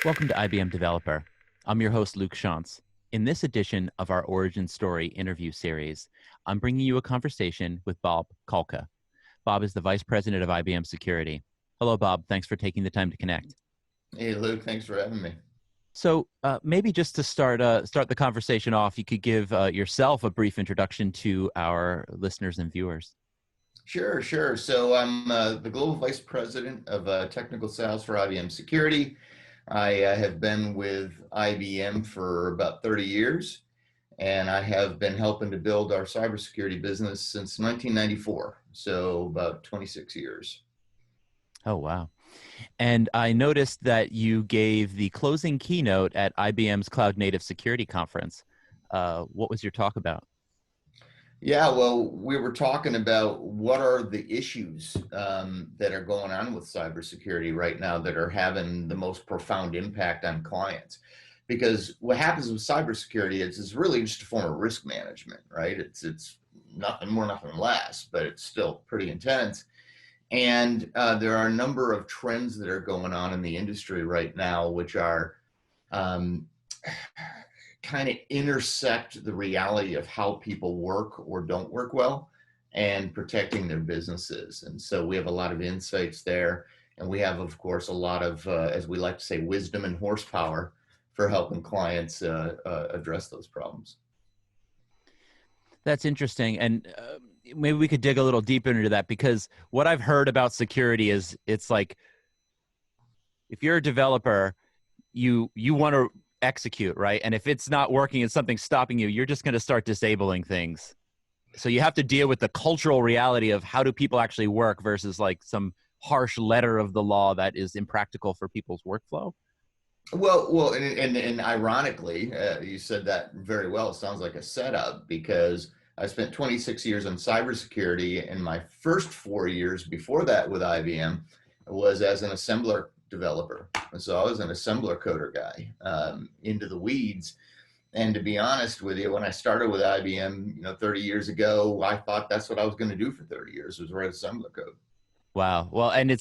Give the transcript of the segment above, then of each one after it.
Welcome to IBM Developer. I'm your host, Luke Shantz. In this edition of our Origin Story interview series, I'm bringing you a conversation with Bob Kalka. Bob is the Vice President of IBM Security. Hello, Bob. Thanks for taking the time to connect. Hey, Luke. Thanks for having me. So maybe just to start the conversation off, you could give yourself a brief introduction to our listeners and viewers. Sure. So I'm the Global Vice President of Technical Sales for IBM Security. I have been with IBM for about 30 years, and I have been helping to build our cybersecurity business since 1994, so about 26 years. Oh, wow. And I noticed that you gave the closing keynote at IBM's Cloud Native Security Conference. What was your talk about? Yeah, well, we were talking about what are the issues that are going on with cybersecurity right now that are having the most profound impact on clients. Because what happens with cybersecurity is it's really just a form of risk management, right? It's nothing more, nothing less, but it's still pretty intense. And there are a number of trends that are going on in the industry right now, which are kind of intersect the reality of how people work or don't work well and protecting their businesses. And so we have a lot of insights there. And we have, of course, a lot of, as we like to say, wisdom and horsepower for helping clients address those problems. That's interesting. And maybe we could dig a little deeper into that, because what I've heard about security is it's like, if you're a developer, you want to execute, right? And if it's not working and something's stopping you, you're just going to start disabling things. So you have to deal with the cultural reality of how do people actually work versus like some harsh letter of the law that is impractical for people's workflow. Well, and ironically, you said that very well. It sounds like a setup because I spent 26 years in cybersecurity, and my first 4 years before that with IBM was as an assembler developer. And so I was an assembler coder guy, into the weeds. And to be honest with you, when I started with IBM, 30 years ago, I thought that's what I was going to do for 30 years was write assembler code. Wow. Well, and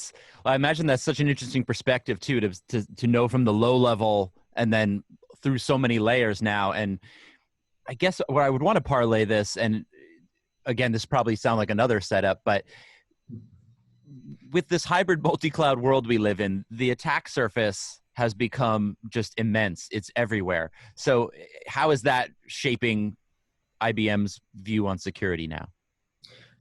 I imagine that's such an interesting perspective too, to know from the low level and then through so many layers now. And I guess where I would want to parlay this, and again, this probably sound like another setup, but with this hybrid multi-cloud world we live in, the attack surface has become just immense. It's everywhere. So how is that shaping IBM's view on security now?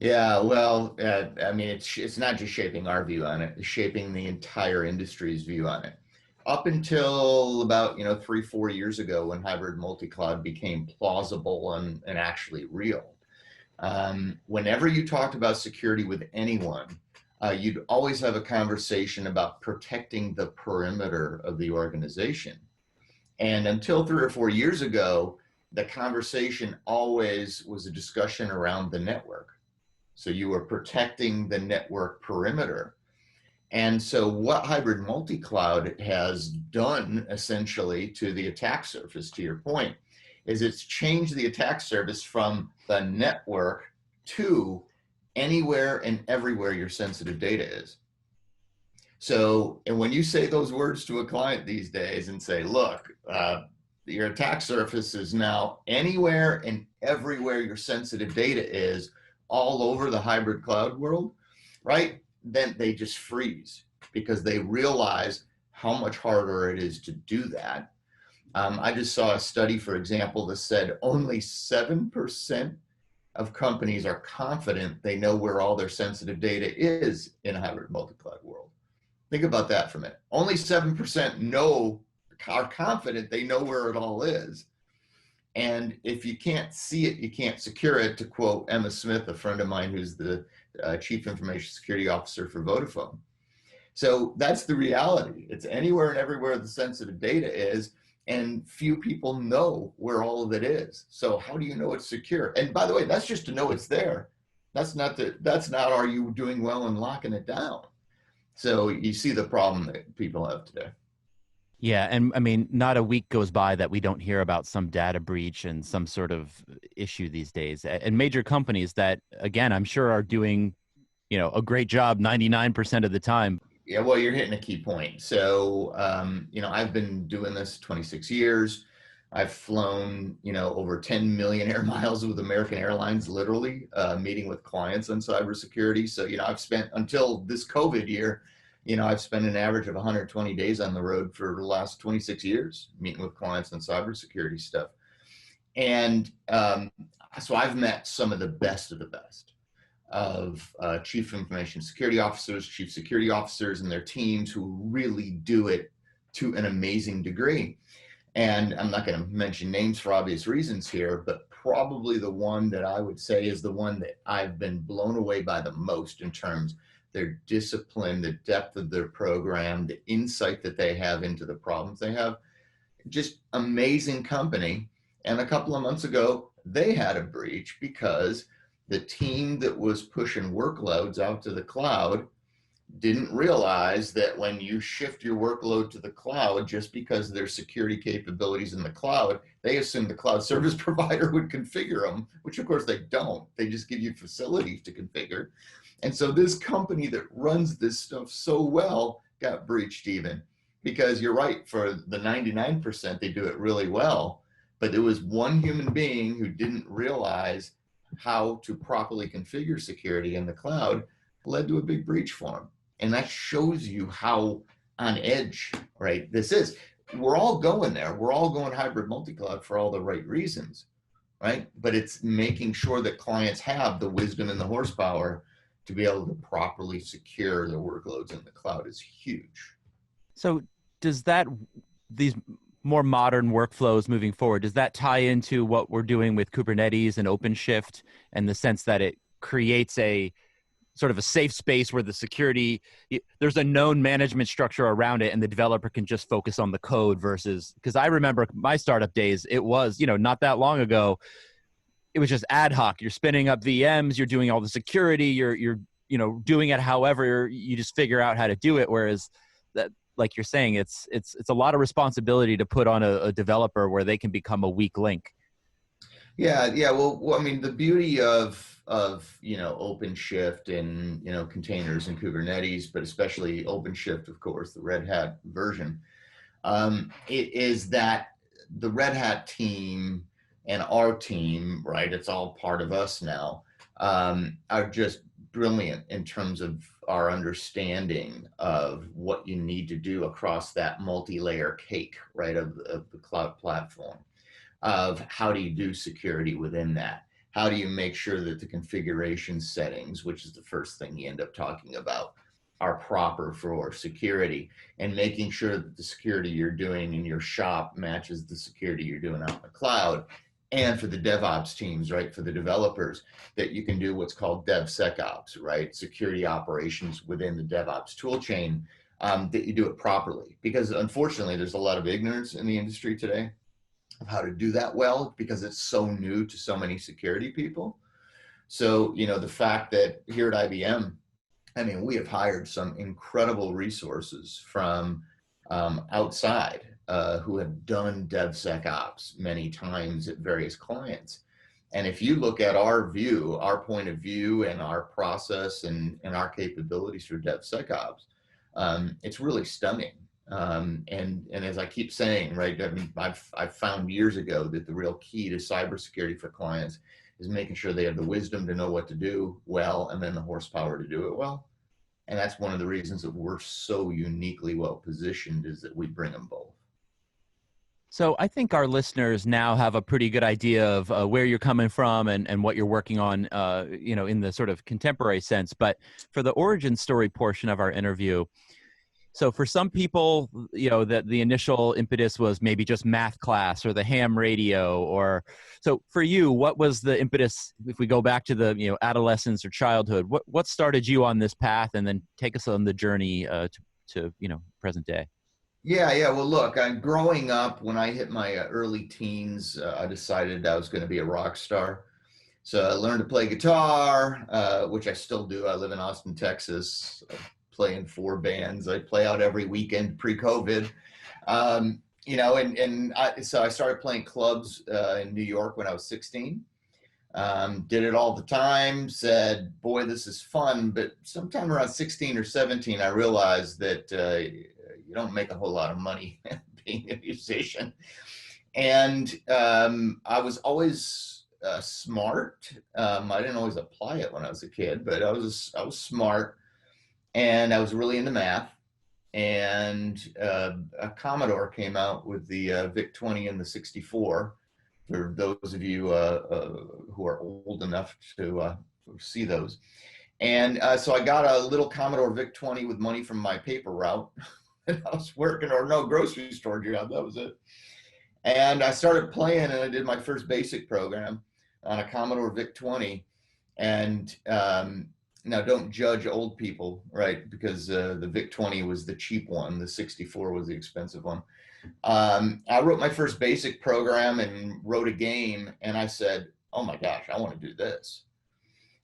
Yeah, well, I mean, it's not just shaping our view on it, it's shaping the entire industry's view on it. Up until about 3-4 years ago, when hybrid multi-cloud became plausible and actually real, whenever you talked about security with anyone, you'd always have a conversation about protecting the perimeter of the organization. And until 3 or 4 years ago, the conversation always was a discussion around the network. So you were protecting the network perimeter. And so what hybrid multi-cloud has done essentially to the attack surface, to your point, is it's changed the attack surface from the network to anywhere and everywhere your sensitive data is. So, and when you say those words to a client these days and say, look, your attack surface is now anywhere and everywhere your sensitive data is, all over the hybrid cloud world, right? Then they just freeze because they realize how much harder it is to do that. I just saw a study, for example, that said only 7% of companies are confident they know where all their sensitive data is in a hybrid multi-cloud world. Think about that for a minute. Only 7% are confident they know where it all is. And if you can't see it, you can't secure it, to quote Emma Smith, a friend of mine who's the Chief Information Security Officer for Vodafone. So that's the reality. It's anywhere and everywhere the sensitive data is, and few people know where all of it is. So how do you know it's secure? And by the way, that's just to know it's there. That's not are you doing well in locking it down? So you see the problem that people have today. Yeah, and I mean, not a week goes by that we don't hear about some data breach and some sort of issue these days. And major companies that, again, I'm sure are doing, a great job 99% of the time. Yeah, well, you're hitting a key point. So, I've been doing this 26 years. I've flown, over 10 million air miles with American Airlines, literally, meeting with clients on cybersecurity. So, I've spent until this COVID year, I've spent an average of 120 days on the road for the last 26 years, meeting with clients on cybersecurity stuff. And so I've met some of the best of chief information security officers, chief security officers, and their teams who really do it to an amazing degree. And I'm not going to mention names for obvious reasons here, but probably the one that I would say is the one that I've been blown away by the most in terms of their discipline, the depth of their program, the insight that they have into the problems they have. Just amazing company. And a couple of months ago, they had a breach because the team that was pushing workloads out to the cloud didn't realize that when you shift your workload to the cloud, just because there's security capabilities in the cloud, they assume the cloud service provider would configure them, which of course they don't. They just give you facilities to configure. And so this company that runs this stuff so well got breached even, because you're right, for the 99%, they do it really well. But there was one human being who didn't realize how to properly configure security in the cloud, led to a big breach for them. And that shows you how on edge, right, this is. We're all going there. We're all going hybrid multi-cloud for all the right reasons, right? But it's making sure that clients have the wisdom and the horsepower to be able to properly secure their workloads in the cloud is huge. So does these more modern workflows moving forward, does that tie into what we're doing with Kubernetes and OpenShift, and the sense that it creates a sort of a safe space where the security, there's a known management structure around it and the developer can just focus on the code versus, because I remember my startup days, it was, not that long ago, it was just ad hoc. You're spinning up VMs, you're doing all the security, you're doing it however you just figure out how to do it. Whereas that, like you're saying, it's a lot of responsibility to put on a developer where they can become a weak link. Yeah. Well, I mean, the beauty of OpenShift and containers and Kubernetes, but especially OpenShift, of course, the Red Hat version, it is that the Red Hat team and our team, right? It's all part of us now. Are just brilliant in terms of our understanding of what you need to do across that multi-layer cake, right, of the cloud platform. Of how do you do security within that? How do you make sure that the configuration settings, which is the first thing you end up talking about, are proper for security, and making sure that the security you're doing in your shop matches the security you're doing out in the cloud. And for the DevOps teams, right, for the developers, that you can do what's called DevSecOps, right, security operations within the DevOps tool chain, that you do it properly. Because unfortunately, there's a lot of ignorance in the industry today of how to do that well, because it's so new to so many security people. So, the fact that here at IBM, I mean, we have hired some incredible resources from outside who have done DevSecOps many times at various clients. And if you look at our view, our point of view and our process and our capabilities for DevSecOps, it's really stunning. And as I keep saying, right, I mean, I've found years ago that the real key to cybersecurity for clients is making sure they have the wisdom to know what to do well, and then the horsepower to do it well. And that's one of the reasons that we're so uniquely well positioned, is that we bring them both. So I think our listeners now have a pretty good idea of where you're coming from and what you're working on, in the sort of contemporary sense. But for the origin story portion of our interview, so for some people, that the initial impetus was maybe just math class or the ham radio, or so for you, what was the impetus? If we go back to the adolescence or childhood, what started you on this path, and then take us on the journey to present day. Yeah. Well, look, I'm growing up. When I hit my early teens, I decided I was going to be a rock star. So I learned to play guitar, which I still do. I live in Austin, Texas. Play in 4 bands. I play out every weekend pre-COVID. So I started playing clubs in New York when I was 16. Did it all the time, said, boy, this is fun. But sometime around 16 or 17, I realized that you don't make a whole lot of money being a musician. And I was always smart. I didn't always apply it when I was a kid, but I was smart, and I was really into math. And a Commodore came out with the VIC-20 and the 64. For those of you who are old enough to see those. And so I got a little Commodore VIC-20 with money from my paper route. And I was working, or no, grocery store job, that was it. And I started playing, and I did my first BASIC program on a Commodore VIC-20. And now don't judge old people, right? Because the VIC-20 was the cheap one. The 64 was the expensive one. I wrote my first BASIC program and wrote a game, and I said, oh my gosh, I want to do this.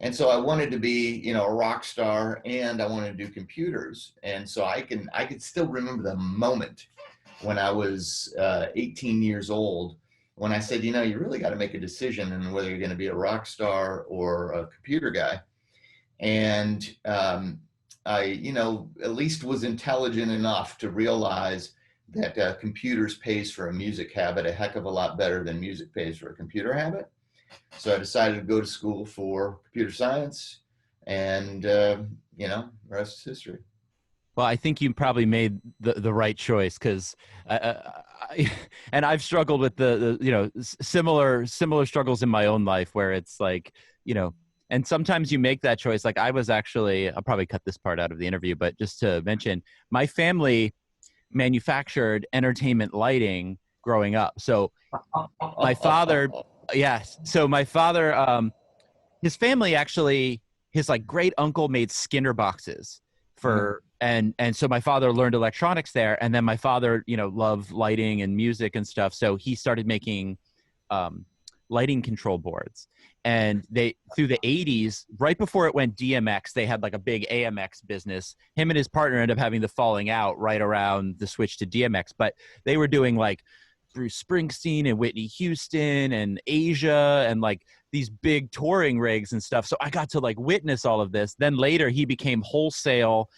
And so I wanted to be, a rock star, and I wanted to do computers. And so I could still remember the moment when I was 18 years old, when I said, you really got to make a decision on whether you're going to be a rock star or a computer guy. And I, at least was intelligent enough to realize that computers pays for a music habit a heck of a lot better than music pays for a computer habit. So I decided to go to school for computer science, and the rest is history. Well, I think you probably made the right choice, because and I've struggled with the similar struggles in my own life, where it's like, and sometimes you make that choice. Like I was actually, I'll probably cut this part out of the interview, but just to mention, my family manufactured entertainment lighting growing up. So my father, yes. So my father, his family actually, his like great uncle made Skinner boxes for, and so my father learned electronics there. And then my father, loved lighting and music and stuff. So he started making lighting control boards. And they, through the 80s, right before it went DMX, they had like a big AMX business. Him and his partner ended up having the falling out right around the switch to DMX. But they were doing like Bruce Springsteen and Whitney Houston and Asia and like these big touring rigs and stuff. So I got to like witness all of this. Then later he became wholesale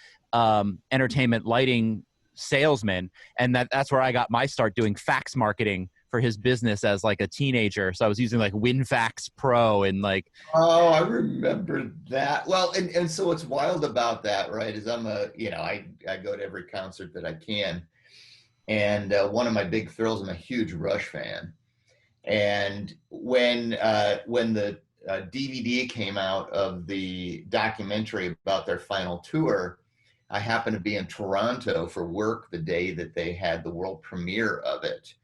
entertainment lighting salesman. And that's where I got my start doing fax marketing for his business as like a teenager. So I was using like WinFax Pro and like. Oh, I remember that. Well, and so what's wild about that, right, is I'm I go to every concert that I can. And one of my big thrills, I'm a huge Rush fan. And when the DVD came out of the documentary about their final tour, I happened to be in Toronto for work the day that they had the world premiere of it.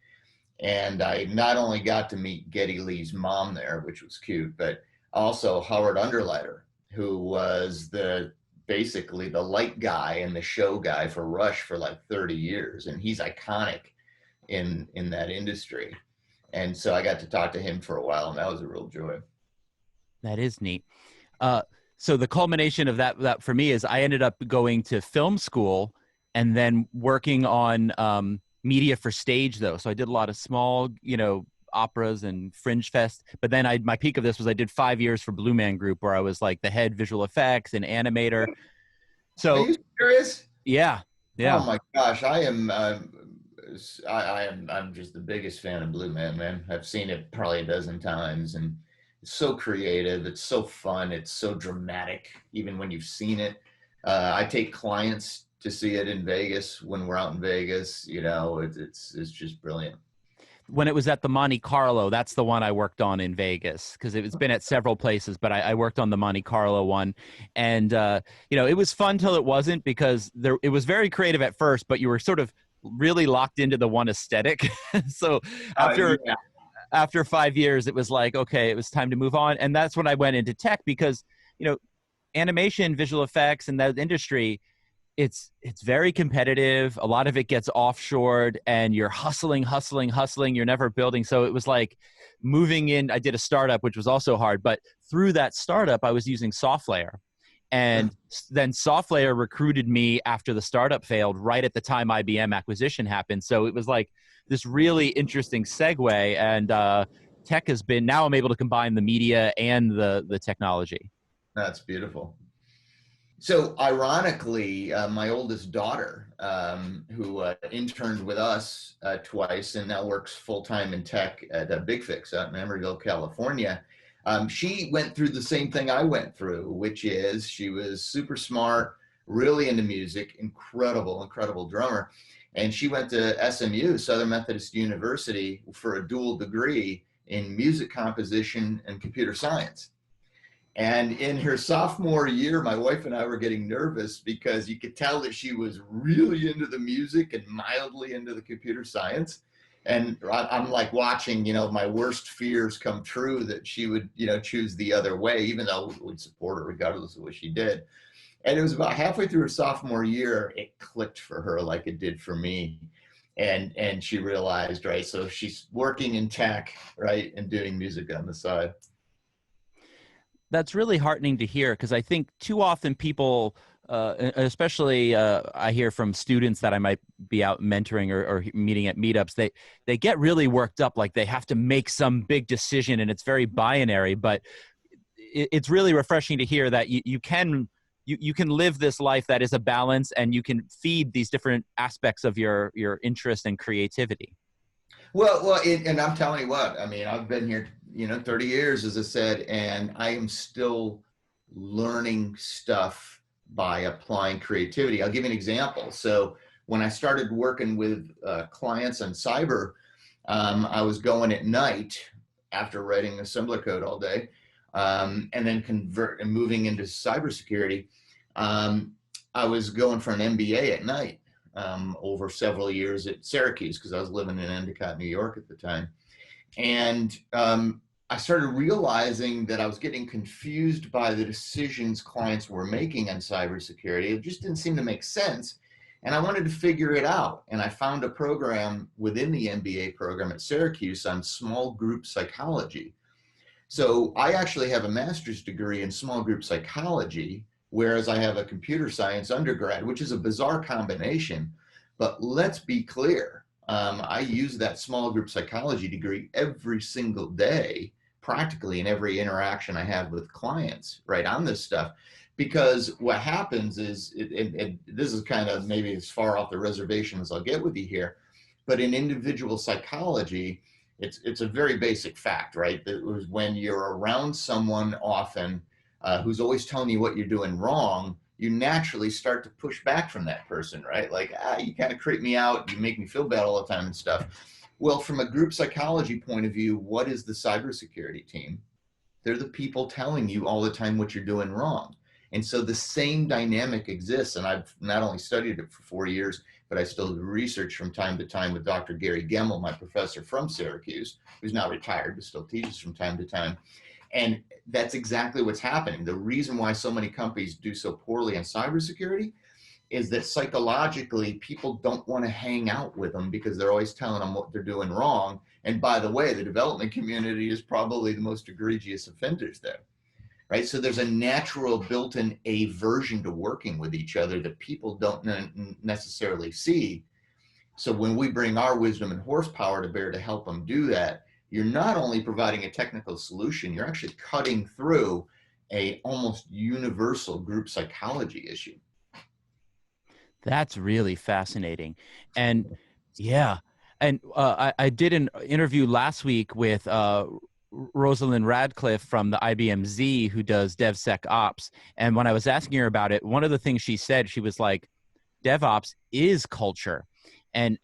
And I not only got to meet Geddy Lee's mom there, which was cute, but also Howard Underleiter, who was basically the light guy and the show guy for Rush for like 30 years. And he's iconic in that industry. And so I got to talk to him for a while, and that was a real joy. That is neat. So the culmination of that for me is I ended up going to film school and then working on media for stage, though. So I did a lot of small, operas and Fringe Fest. But then my peak of this was I did 5 years for Blue Man Group, where I was like the head visual effects and animator. So are you serious? Yeah. Oh my gosh, I'm just the biggest fan of Blue Man. I've seen it probably a dozen times, and it's so creative. It's so fun. It's so dramatic, even when you've seen it. I take clients to see it in Vegas when we're out in Vegas. It's just brilliant. When it was at the Monte Carlo, that's the one I worked on in Vegas, because it's been at several places, but I worked on the Monte Carlo one. And, it was fun till it wasn't, because it was very creative at first, but you were sort of really locked into the one aesthetic. So after 5 years, it was like, okay, it was time to move on. And that's when I went into tech, because, animation, visual effects, and that industry, it's very competitive. A lot of it gets offshored, and you're hustling. You're never building. So it was like moving in. I did a startup, which was also hard, but through that startup, I was using SoftLayer. And then SoftLayer recruited me after the startup failed, right at the time IBM acquisition happened. So it was like this really interesting segue. And tech has been, now I'm able to combine the media and the technology. That's beautiful. So ironically, my oldest daughter, who interned with us twice and now works full-time in tech at Big Fix out in Emeryville, California, she went through the same thing I went through, which is she was super smart, really into music, incredible drummer. And she went to SMU, Southern Methodist University, for a dual degree in music composition and computer science. And in her sophomore year, my wife and I were getting nervous because you could tell that she was really into the music and mildly into the computer science. And I'm like watching, my worst fears come true, that she would, choose the other way, even though we'd support her regardless of what she did. And it was about halfway through her sophomore year, it clicked for her like it did for me. And she realized, right, so she's working in tech, right, and doing music on the side. That's really heartening to hear, because I think too often people, especially I hear from students that I might be out mentoring or meeting at meetups, they get really worked up, like they have to make some big decision and it's very binary. But it's really refreshing to hear that you can live this life that is a balance, and you can feed these different aspects of your interest and creativity. Well, and I'm telling you what, I mean, I've been here, 30 years, as I said, and I am still learning stuff by applying creativity. I'll give you an example. So when I started working with clients on cyber, I was going at night after writing assembler code all day, and then moving into cybersecurity. I was going for an MBA at night. Over several years at Syracuse, because I was living in Endicott, New York at the time. And I started realizing that I was getting confused by the decisions clients were making on cybersecurity. It just didn't seem to make sense. And I wanted to figure it out. And I found a program within the MBA program at Syracuse on small group psychology. So I actually have a master's degree in small group psychology, whereas I have a computer science undergrad, which is a bizarre combination. But let's be clear, I use that small group psychology degree every single day, practically in every interaction I have with clients, right, on this stuff. Because what happens is, and this is kind of maybe as far off the reservation as I'll get with you here, but in individual psychology, it's a very basic fact, right? That was when you're around someone often who's always telling you what you're doing wrong, you naturally start to push back from that person, right? Like, you kind of creep me out, you make me feel bad all the time and stuff. Well, from a group psychology point of view, what is the cybersecurity team? They're the people telling you all the time what you're doing wrong. And so the same dynamic exists. And I've not only studied it for 4 years, but I still do research from time to time with Dr. Gary Gemmel, my professor from Syracuse, who's now retired, but still teaches from time to time. And that's exactly what's happening. The reason why so many companies do so poorly in cybersecurity is that psychologically people don't want to hang out with them because they're always telling them what they're doing wrong. And by the way, the development community is probably the most egregious offenders there, right? So there's a natural built-in aversion to working with each other that people don't necessarily see. So when we bring our wisdom and horsepower to bear to help them do that, you're not only providing a technical solution, you're actually cutting through a almost universal group psychology issue. That's really fascinating. And yeah, and I did an interview last week with Rosalind Radcliffe from the IBM Z, who does DevSecOps. And when I was asking her about it, one of the things she said, she was like, DevOps is culture. And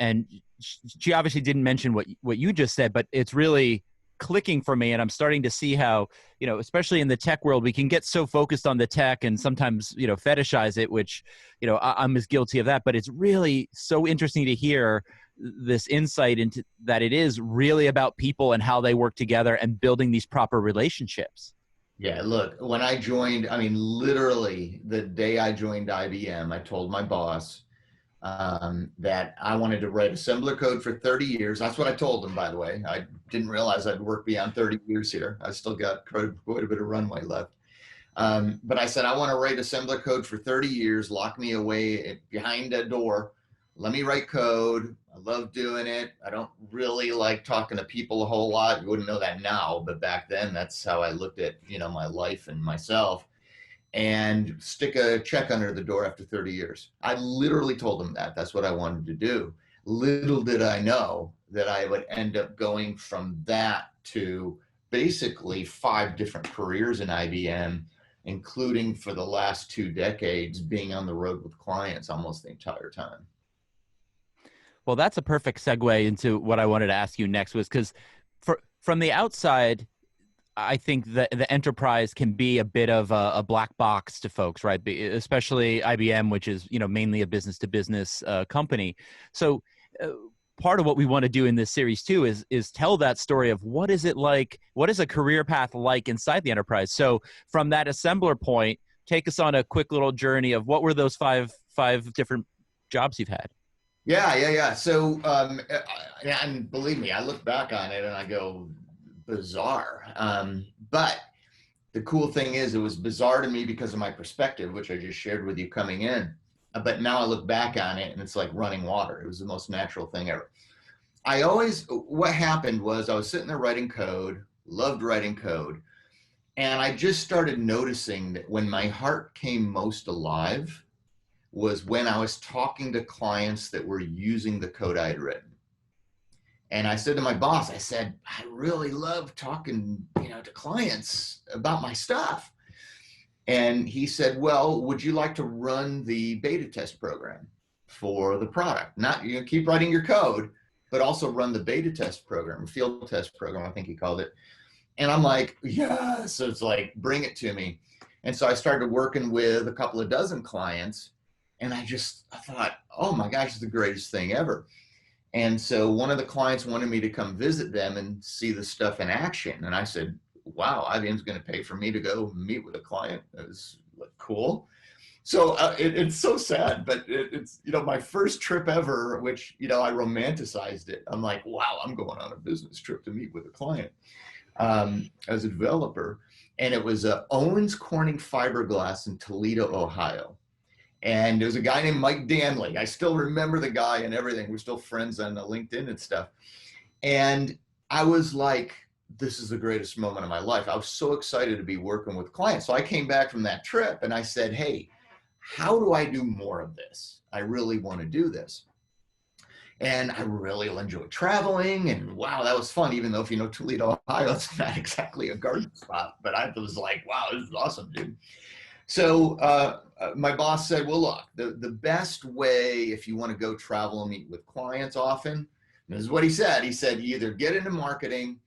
she obviously didn't mention what you just said, but it's really clicking for me. And I'm starting to see how, especially in the tech world, we can get so focused on the tech and sometimes, fetishize it, which, I'm as guilty of that. But it's really so interesting to hear this insight into that it is really about people and how they work together and building these proper relationships. Yeah, look, when I joined, I mean, literally the day I joined IBM, I told my boss that I wanted to write assembler code for 30 years. That's what I told him, by the way. I didn't realize I'd work beyond 30 years here. I still got quite a bit of runway left. But I said, I want to write assembler code for 30 years, lock me away behind a door, let me write code. I love doing it. I don't really like talking to people a whole lot. You wouldn't know that now, but back then that's how I looked at, my life and myself. And stick a check under the door after 30 years. I literally told them that. That's what I wanted to do. Little did I know that I would end up going from that to basically 5 different careers in IBM, including for the last 2 decades being on the road with clients almost the entire time. Well, that's a perfect segue into what I wanted to ask you next, was because from the outside, I think that the enterprise can be a bit of a black box to folks, right? Especially IBM, which is, mainly a business to business company. So part of what we want to do in this series too is tell that story of what is it like, what is a career path like inside the enterprise? So from that assembler point, take us on a quick little journey of what were those five different jobs you've had? Yeah. So, and believe me, I look back on it and I go, bizarre. But the cool thing is, it was bizarre to me because of my perspective, which I just shared with you coming in. But now I look back on it and it's like running water. It was the most natural thing ever. What happened was I was sitting there writing code, loved writing code. And I just started noticing that when my heart came most alive was when I was talking to clients that were using the code I had written. And I said to my boss, I said, I really love talking, to clients about my stuff. And he said, well, would you like to run the beta test program for the product? Not, keep writing your code, but also run the beta test program, field test program, I think he called it. And I'm like, yeah. So it's like, bring it to me. And so I started working with a couple of dozen clients. And I thought, oh my gosh, it's the greatest thing ever. And so one of the clients wanted me to come visit them and see the stuff in action. And I said, wow, IBM's going to pay for me to go meet with a client. That was cool. So it's so sad, but it's, my first trip ever, which, I romanticized it. I'm like, wow, I'm going on a business trip to meet with a client as a developer. And it was Owens Corning Fiberglass in Toledo, Ohio. And there's a guy named Mike Danley. I still remember the guy and everything. We're still friends on LinkedIn and stuff. And I was like, this is the greatest moment of my life. I was so excited to be working with clients. So I came back from that trip and I said, hey, how do I do more of this? I really want to do this. And I really enjoy traveling. And wow, that was fun. Even though if you know Toledo, Ohio, it's not exactly a garden spot. But I was like, wow, this is awesome, dude. So my boss said, well, look, the best way if you want to go travel and meet with clients often, and this is what he said. He said, you either get into marketing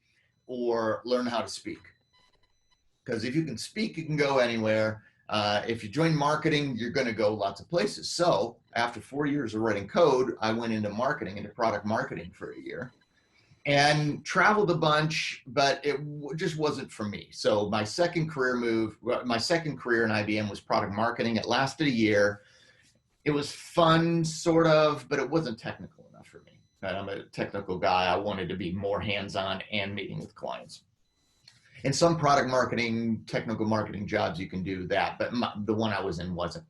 or learn how to speak. Because if you can speak, you can go anywhere. If you join marketing, you're going to go lots of places. So after 4 years of writing code, I went into marketing, into product marketing for a year. And traveled a bunch, but it just wasn't for me. So my second career in IBM was product marketing. It lasted a year. It was fun, sort of, but it wasn't technical enough for me. I'm a technical guy. I wanted to be more hands-on and meeting with clients. In some product marketing, technical marketing jobs, you can do that, but the one I was in wasn't.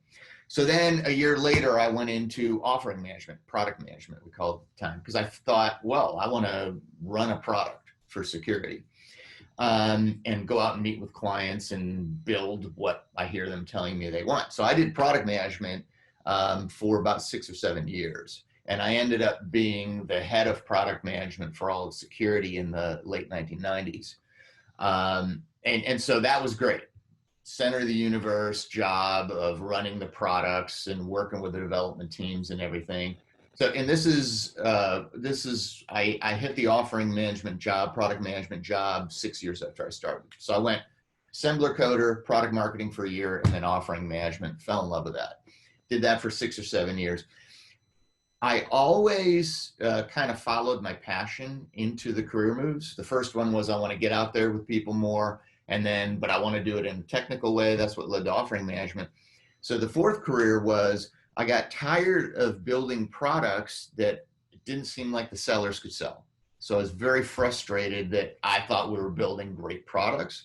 So then a year later, I went into offering management, product management, we called it at the time, because I thought, well, I want to run a product for security and go out and meet with clients and build what I hear them telling me they want. So I did product management for about 6 or 7 years. And I ended up being the head of product management for all of security in the late 1990s. And so that was great. Center of the universe job of running the products and working with the development teams and everything. So, and this is I hit the offering management job, product management job 6 years after I started. So I went assembler coder, product marketing for a year, and then offering management, fell in love with that. Did that for 6 or 7 years. I always kind of followed my passion into the career moves. The first one was I want to get out there with people more. But I want to do it in a technical way. That's what led to offering management. So the fourth career was I got tired of building products that didn't seem like the sellers could sell. So I was very frustrated that I thought we were building great products.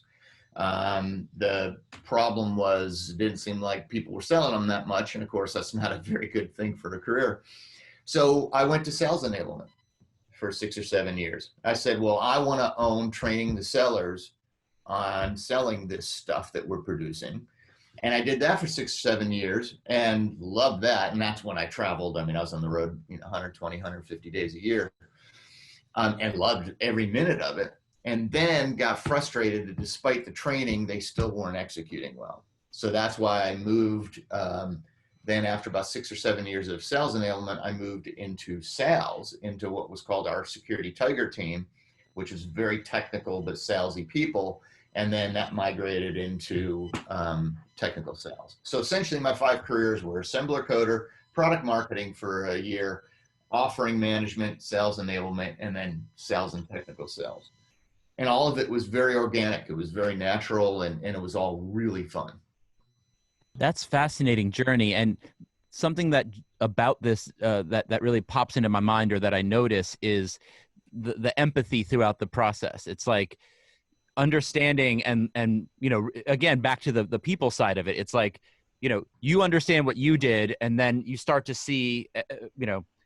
The problem was it didn't seem like people were selling them that much. And of course, that's not a very good thing for a career. So I went to sales enablement for 6 or 7 years. I said, well, I want to own training the sellers on selling this stuff that we're producing. And I did that for 6 or 7 years and loved that. And that's when I traveled. I mean, I was on the road, 120, 150 days a year, and loved every minute of it. And then got frustrated that despite the training, they still weren't executing well. So that's why I moved. Then after about 6 or 7 years of sales enablement, I moved into sales, into what was called our Security Tiger team, which is very technical but salesy people. And then that migrated into technical sales. So essentially my 5 careers were assembler, coder, product marketing for a year, offering management, sales enablement, and then sales and technical sales. And all of it was very organic. It was very natural, and it was all really fun. That's fascinating journey. And something that about this that really pops into my mind, or that I notice, is the empathy throughout the process. It's like understanding and again, back to the people side of it. It's like, you understand what you did, and then you start to see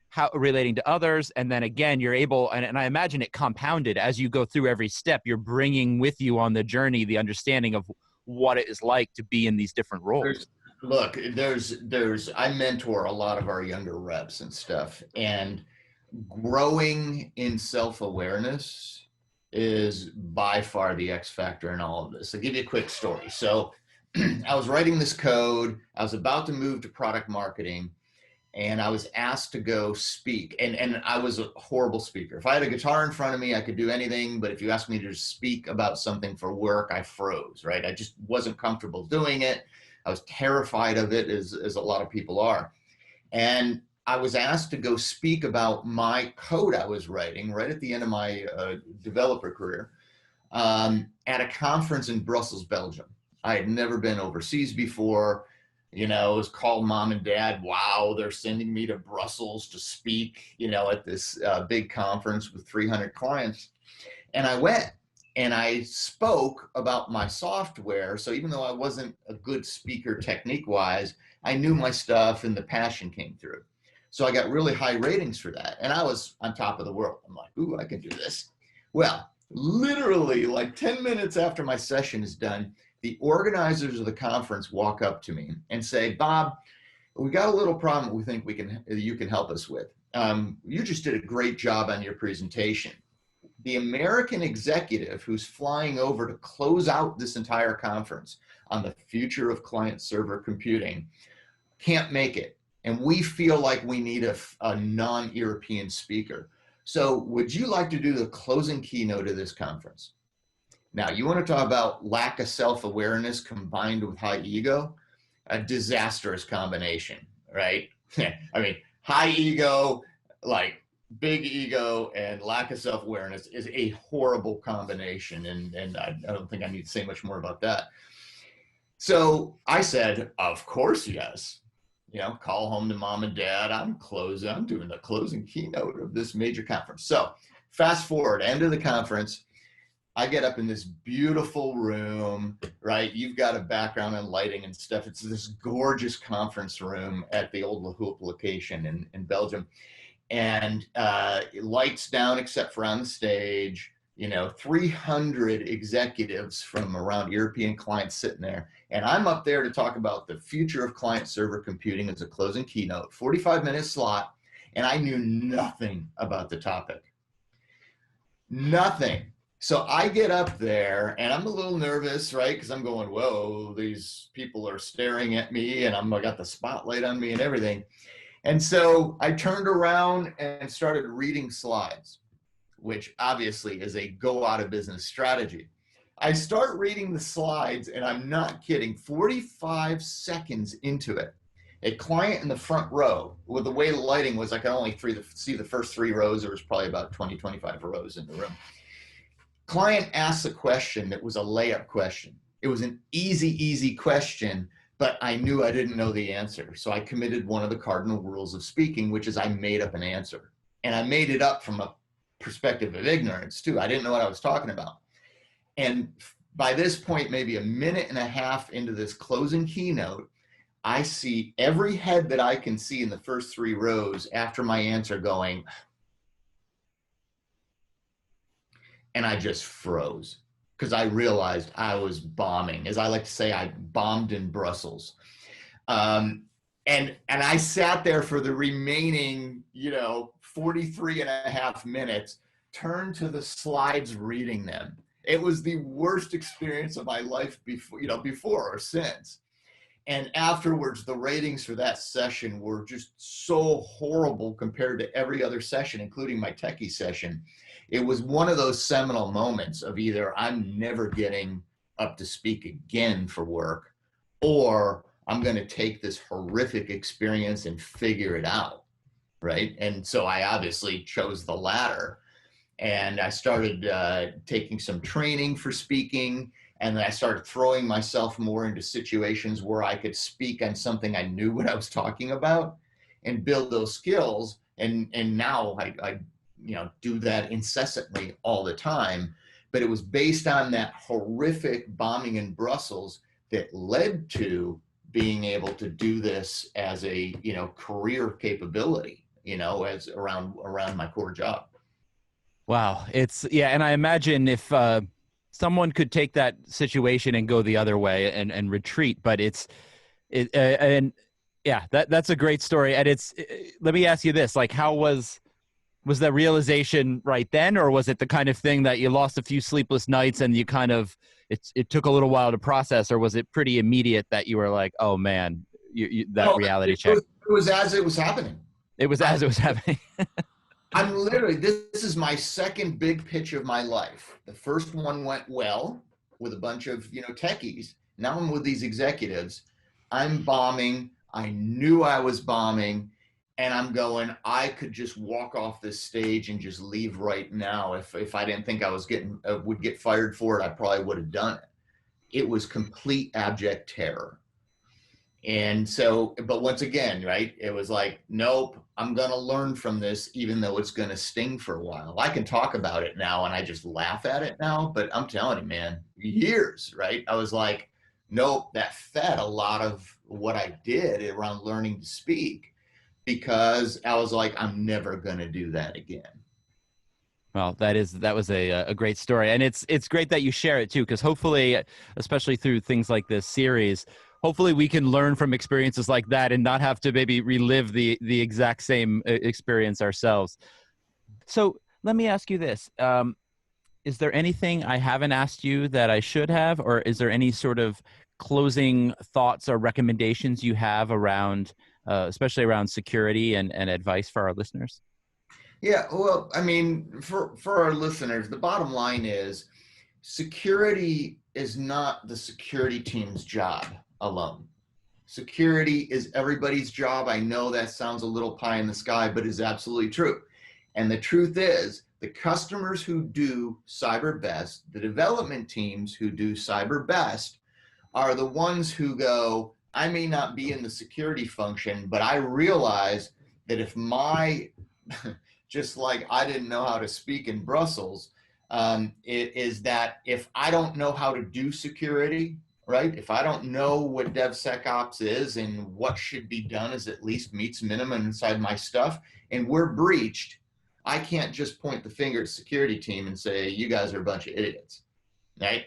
how relating to others, and then again you're able, and I imagine it compounded as you go through every step. You're bringing with you on the journey the understanding of what it is like to be in these different roles. I mentor a lot of our younger reps and stuff, and growing in self-awareness is by far the X factor in all of this. I'll give you a quick story. So I was writing this code. I was about to move to product marketing, and I was asked to go speak. And I was a horrible speaker. If I had a guitar in front of me, I could do anything. But if you asked me to speak about something for work, I froze, right? I just wasn't comfortable doing it. I was terrified of it, as a lot of people are. And I was asked to go speak about my code I was writing right at the end of my developer career at a conference in Brussels, Belgium. I had never been overseas before. It was called Mom and Dad. Wow, they're sending me to Brussels to speak, at this big conference with 300 clients. And I went and I spoke about my software. So even though I wasn't a good speaker technique-wise, I knew my stuff and the passion came through. So I got really high ratings for that. And I was on top of the world. I'm like, ooh, I can do this. Well, literally like 10 minutes after my session is done, the organizers of the conference walk up to me and say, Bob, we got a little problem we think you can help us with. You just did a great job on your presentation. The American executive who's flying over to close out this entire conference on the future of client-server computing can't make it. And we feel like we need a non-European speaker. So would you like to do the closing keynote of this conference? Now, you want to talk about lack of self-awareness combined with high ego? A disastrous combination, right? I mean, high ego, like big ego, and lack of self-awareness is a horrible combination. And I don't think I need to say much more about that. So I said, of course, yes. Call home to Mom and Dad. I'm doing the closing keynote of this major conference. So fast forward, end of the conference. I get up in this beautiful room, right? You've got a background on lighting and stuff. It's this gorgeous conference room at the old La Hulpe location in Belgium. And lights down except for on the stage, 300 executives from around European clients sitting there. And I'm up there to talk about the future of client-server computing as a closing keynote, 45-minute slot. And I knew nothing about the topic. Nothing. So I get up there and I'm a little nervous, right? Because I'm going, whoa, these people are staring at me and I got the spotlight on me and everything. And so I turned around and started reading slides, which obviously is a go out of business strategy. I start reading the slides and I'm not kidding, 45 seconds into it, a client in the front row, with the way the lighting was, I could only see the first 3 rows. There was probably about 20, 25 rows in the room. Client asked a question that was a layup question. It was an easy question, but I knew I didn't know the answer. So I committed one of the cardinal rules of speaking, which is I made up an answer. And I made it up from a perspective of ignorance too. I didn't know what I was talking about. And by this point, maybe a minute and a half into this closing keynote, I see every head that I can see in the first 3 rows after my answer going, and I just froze because I realized I was bombing. As I like to say, I bombed in Brussels. And I sat there for the remaining, 43 and a half minutes, turned to the slides reading them. It was the worst experience of my life before or since. And afterwards, the ratings for that session were just so horrible compared to every other session, including my techie session. It was one of those seminal moments of either I'm never getting up to speak again for work, or I'm going to take this horrific experience and figure it out, right? And so I obviously chose the latter. And I started taking some training for speaking. And then I started throwing myself more into situations where I could speak on something I knew what I was talking about and build those skills. And now I do that incessantly all the time. But it was based on that horrific bombing in Brussels that led to being able to do this as a career capability, as around my core job. Wow. And I imagine if someone could take that situation and go the other way and retreat, but that's a great story. And let me ask you this, like, how was that realization right then, or was it the kind of thing that you lost a few sleepless nights and you kind of, it took a little while to process, or was it pretty immediate that you were like, oh man, reality check? It was as it was happening. It was as it was happening. I'm literally, this is my second big pitch of my life. The first one went well with a bunch of, techies. Now I'm with these executives. I'm bombing. I knew I was bombing. And I'm going, I could just walk off this stage and just leave right now. If I didn't think I was would get fired for it, I probably would have done it. It was complete abject terror. And so, but once again, right, it was like, nope, I'm going to learn from this, even though it's going to sting for a while. I can talk about it now and I just laugh at it now, but I'm telling you, man, years, right? I was like, nope, that fed a lot of what I did around learning to speak, because I was like, I'm never going to do that again. Well, that was a great story. And it's great that you share it too, because hopefully, especially through things like this series, hopefully we can learn from experiences like that and not have to maybe relive the exact same experience ourselves. So let me ask you this. Is there anything I haven't asked you that I should have, or is there any sort of closing thoughts or recommendations you have around, especially around security and advice for our listeners? Yeah, well, I mean, for our listeners, the bottom line is security is not the security team's job alone. Security is everybody's job. I know that sounds a little pie in the sky, but is absolutely true. And the truth is, the customers who do cyber best, the development teams who do cyber best, are the ones who go, I may not be in the security function, but I realize that if just like I didn't know how to speak in Brussels, it is that if I don't know how to do security, right? If I don't know what DevSecOps is and what should be done as at least meets minimum inside my stuff, and we're breached, I can't just point the finger at the security team and say, you guys are a bunch of idiots, right?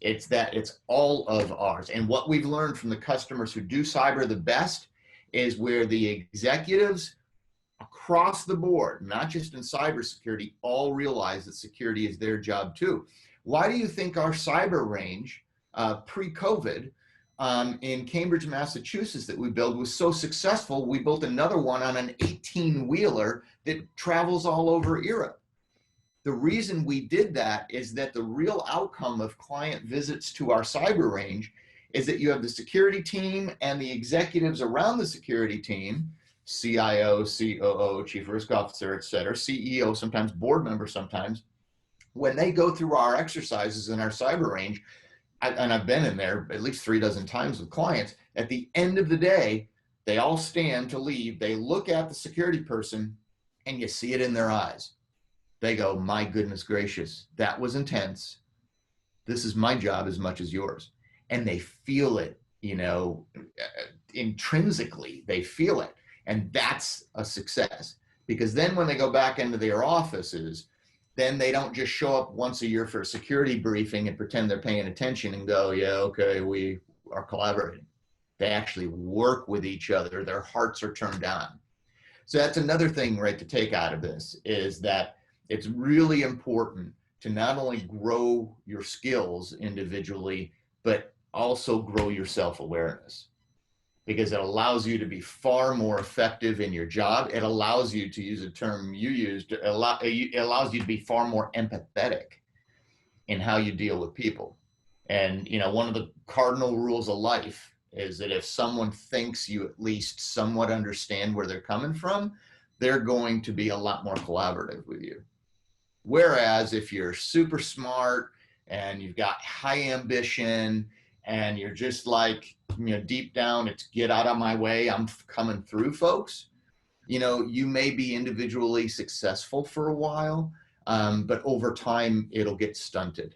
It's all of ours. And what we've learned from the customers who do cyber the best is where the executives across the board, not just in cybersecurity, all realize that security is their job too. Why do you think our cyber range pre-COVID in Cambridge, Massachusetts that we built was so successful? We built another one on an 18-wheeler that travels all over Europe. The reason we did that is that the real outcome of client visits to our cyber range is that you have the security team and the executives around the security team, CIO, COO, Chief Risk Officer, et cetera, CEO, sometimes board member sometimes, when they go through our exercises in our cyber range, and I've been in there at least 3 dozen times with clients, at the end of the day, they all stand to leave, they look at the security person, and you see it in their eyes. They go, my goodness gracious, that was intense. This is my job as much as yours. And they feel it, intrinsically they feel it. And that's a success, because then when they go back into their offices, then they don't just show up once a year for a security briefing and pretend they're paying attention and go, yeah, okay, we are collaborating. They actually work with each other. Their hearts are turned on. So that's another thing, right, to take out of this, is that it's really important to not only grow your skills individually, but also grow your self-awareness, because it allows you to be far more effective in your job. It allows you, to use a term you used, it allows you to be far more empathetic in how you deal with people. And, you know, one of the cardinal rules of life is that if someone thinks you at least somewhat understand where they're coming from, they're going to be a lot more collaborative with you. Whereas if you're super smart and you've got high ambition and you're just like, you know, deep down, it's get out of my way, I'm coming through, folks, you know, you may be individually successful for a while, but over time it'll get stunted,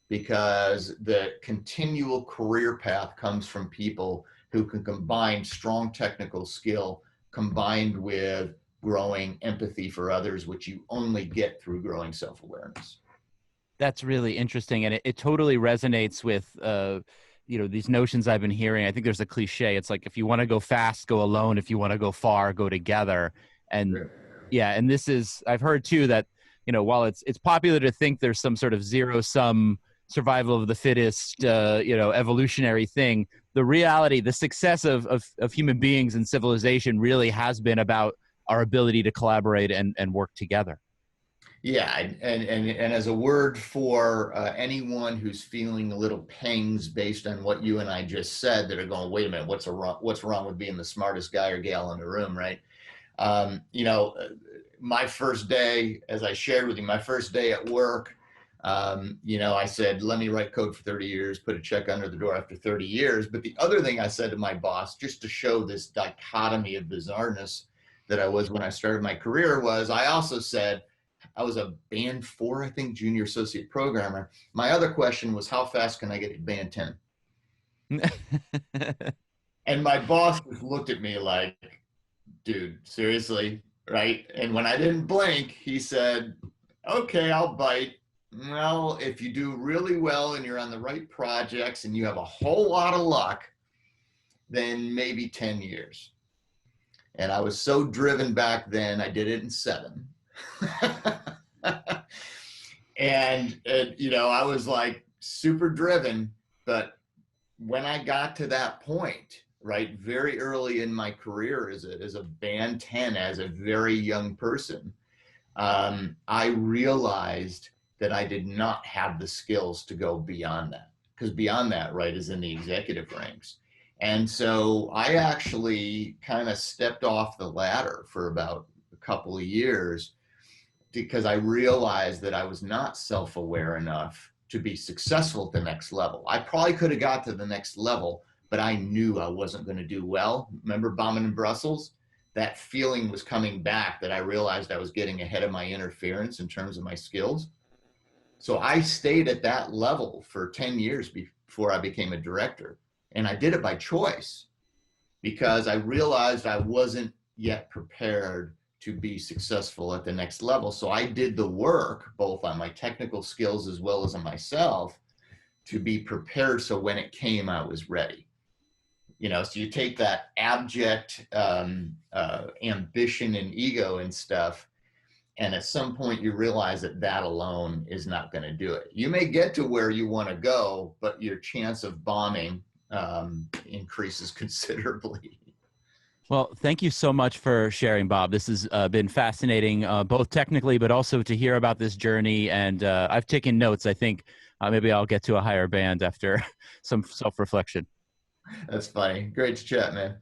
because the continual career path comes from people who can combine strong technical skill combined with growing empathy for others, which you only get through growing self-awareness. That's really interesting, and it totally resonates with you know, these notions I've been hearing. I think there's a cliche. It's like, if you want to go fast, go alone. If you want to go far, go together. And Sure. yeah, and this is, I've heard too that, you know, while it's popular to think there's some sort of zero sum survival of the fittest, you know, evolutionary thing, the reality, the success of human beings and civilization really has been about our ability to collaborate and work together. Yeah, and as a word for anyone who's feeling a little pangs based on what you and I just said, that are going, wait a minute, what's wrong with being the smartest guy or gal in the room, right? You know, my first day, as I shared with you, my first day at work, you know, I said, let me write code for 30 years, put a check under the door after 30 years. But the other thing I said to my boss, just to show this dichotomy of bizarreness that I was when I started my career, was I also said, I was a band 4, I think, junior associate programmer. My other question was, how fast can I get to band 10? And my boss just looked at me like, dude, seriously, right? And when I didn't blink, he said, okay, I'll bite. Well, if you do really well and you're on the right projects and you have a whole lot of luck, then maybe 10 years. And I was so driven back then, I did it in 7. And you know, I was like super driven. But when I got to that point, right, very early in my career as a band 10, as a very young person, I realized that I did not have the skills to go beyond that, because beyond that, right, is in the executive ranks. And so I actually kind of stepped off the ladder for about a couple of years, because I realized that I was not self-aware enough to be successful at the next level. I probably could have got to the next level, but I knew I wasn't going to do well. Remember bombing in Brussels? That feeling was coming back, that I realized I was getting ahead of my interference in terms of my skills. So I stayed at that level for 10 years before I became a director. And I did it by choice, because I realized I wasn't yet prepared to be successful at the next level. So I did the work, both on my technical skills as well as on myself, to be prepared. So when it came, I was ready. You know, so you take that abject ambition and ego and stuff, and at some point you realize that that alone is not going to do it. You may get to where you want to go, but your chance of bombing increases considerably. Well, thank you so much for sharing, Bob. This has been fascinating, both technically, but also to hear about this journey. And I've taken notes. I think maybe I'll get to a higher band after some self-reflection. That's funny. Great to chat, man.